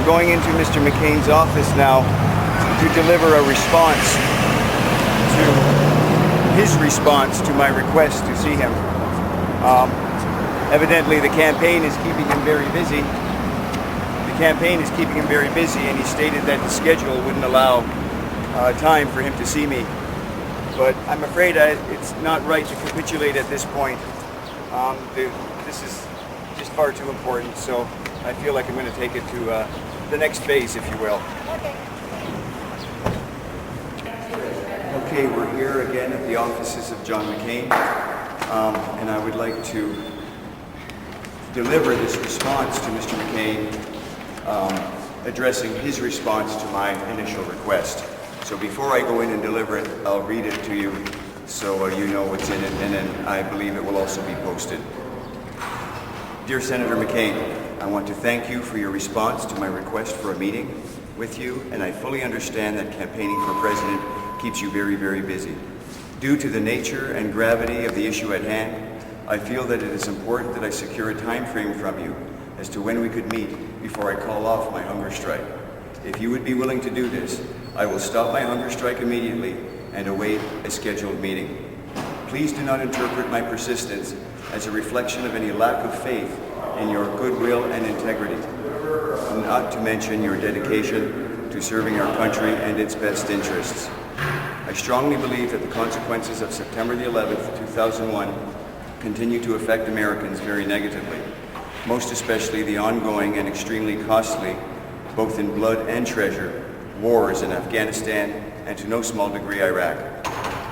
going into Mr. McCain's office now to deliver a response to his response to my request to see him. Evidently the campaign is keeping him very busy. And he stated that the schedule wouldn't allow time for him to see me. But I'm afraid it's not right to capitulate at this point. This is just far too important, so I feel like I'm going to take it to the next phase, if you will. Okay, we're here again at the offices of John McCain, and I would like to deliver this response to Mr. McCain, addressing his response to my initial request. So before I go in and deliver it, I'll read it to you so you know what's in it, and then I believe it will also be posted. Dear Senator McCain, I want to thank you for your response to my request for a meeting with you, and I fully understand that campaigning for president keeps you very, very busy. Due to the nature and gravity of the issue at hand, I feel that it is important that I secure a time frame from you as to when we could meet before I call off my hunger strike. If you would be willing to do this, I will stop my hunger strike immediately and await a scheduled meeting. Please do not interpret my persistence as a reflection of any lack of faith in your goodwill and integrity, not to mention your dedication to serving our country and its best interests. I strongly believe that the consequences of September the 11th, 2001 continue to affect Americans very negatively, most especially the ongoing and extremely costly, both in blood and treasure, wars in Afghanistan and to no small degree Iraq.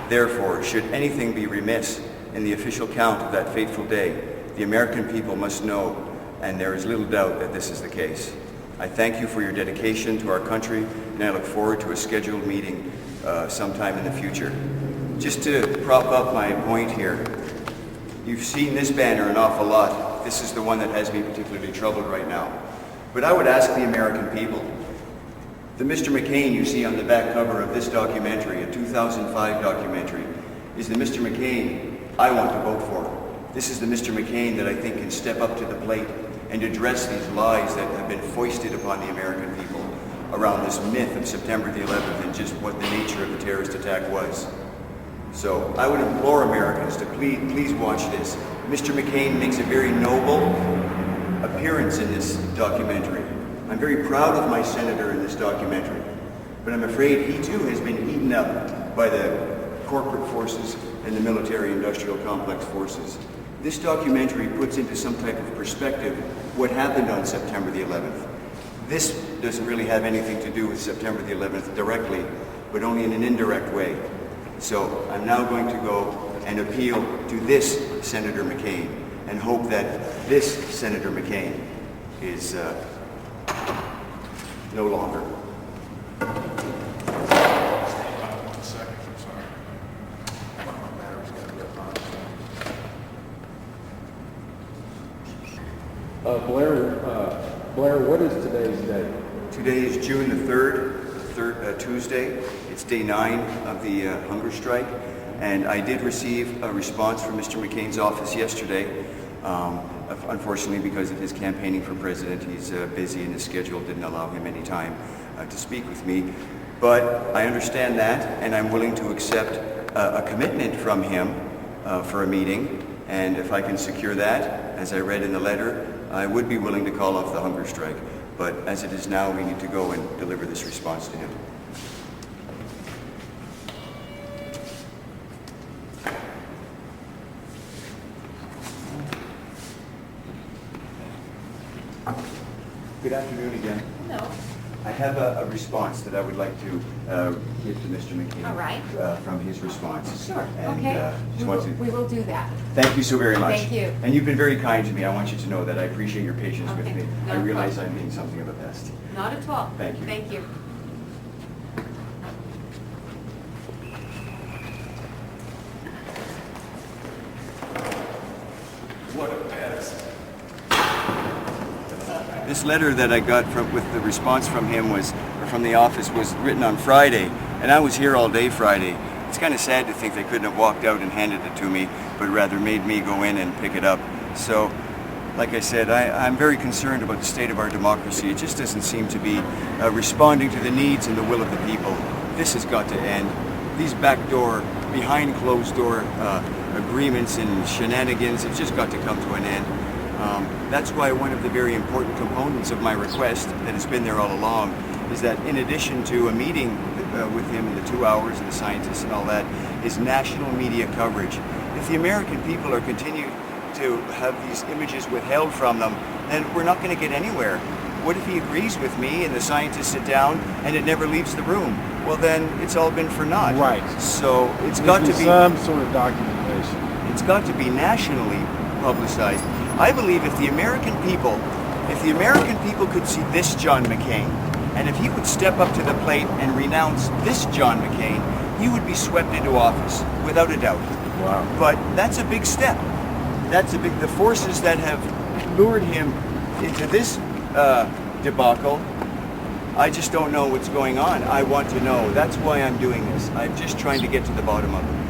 Therefore, should anything be remiss in the official count of that fateful day, the American people must know, and there is little doubt that this is the case. I thank you for your dedication to our country, and I look forward to a scheduled meeting sometime in the future. Just to prop up my point here, you've seen this banner an awful lot. This is the one that has me particularly troubled right now. But I would ask the American people, the Mr. McCain you see on the back cover of this documentary, a 2005 documentary, is the Mr. McCain I want to vote for. This is the Mr. McCain that I think can step up to the plate and address these lies that have been foisted upon the American people around this myth of September the 11th and just what the nature of the terrorist attack was. So I would implore Americans to please watch this. Mr. McCain makes a very noble appearance in this documentary. I'm very proud of my senator in this documentary, but I'm afraid he too has been eaten up by the corporate forces and the military-industrial complex forces. This documentary puts into some type of perspective what happened on September the 11th. This doesn't really have anything to do with September the 11th directly, but only in an indirect way. So I'm now going to go and appeal to this Senator McCain and hope that this Senator McCain is no longer. One second, I'm sorry. Blair, what is today's date? Today is June the 3rd, Tuesday. It's day 9 of the hunger strike, and I did receive a response from Mr. McCain's office yesterday. Unfortunately, because of his campaigning for president, he's busy and his schedule didn't allow him any time to speak with me. But I understand that, and I'm willing to accept a commitment from him for a meeting. And if I can secure that, as I read in the letter, I would be willing to call off the hunger strike. But as it is now, we need to go and deliver this response to him. Good afternoon again. Hello. I have a response that I would like to give to Mr. McCain. All right. From his response. Sure. And, Okay. We will do that. Thank you so very much. Thank you. And you've been very kind to me. I want you to know that I appreciate your patience with Okay. me. No I realize problem. I'm being something of a pest. Not at all. Thank you. Thank you. What a mess. This letter that I got with the response from him from the office was written on Friday, and I was here all day Friday. It's kind of sad to think they couldn't have walked out and handed it to me, but rather made me go in and pick it up. So like I said, I'm very concerned about the state of our democracy. It just doesn't seem to be responding to the needs and the will of the people. This has got to end. These backdoor, behind closed door agreements and shenanigans have just got to come to an end. That's why one of the very important components of my request, that has been there all along, is that in addition to a meeting with him in the 2 hours and the scientists and all that, is national media coverage. If the American people are continuing to have these images withheld from them, then we're not going to get anywhere. What if he agrees with me and the scientists sit down and it never leaves the room? Well, then it's all been for naught. Right. So it's got to be some sort of documentation. it's got to be nationally publicized. I believe if the American people could see this John McCain, and if he would step up to the plate and renounce this John McCain, he would be swept into office, without a doubt. Wow. But that's a big step. The forces that have lured him into this debacle, I just don't know what's going on. I want to know. That's why I'm doing this. I'm just trying to get to the bottom of it.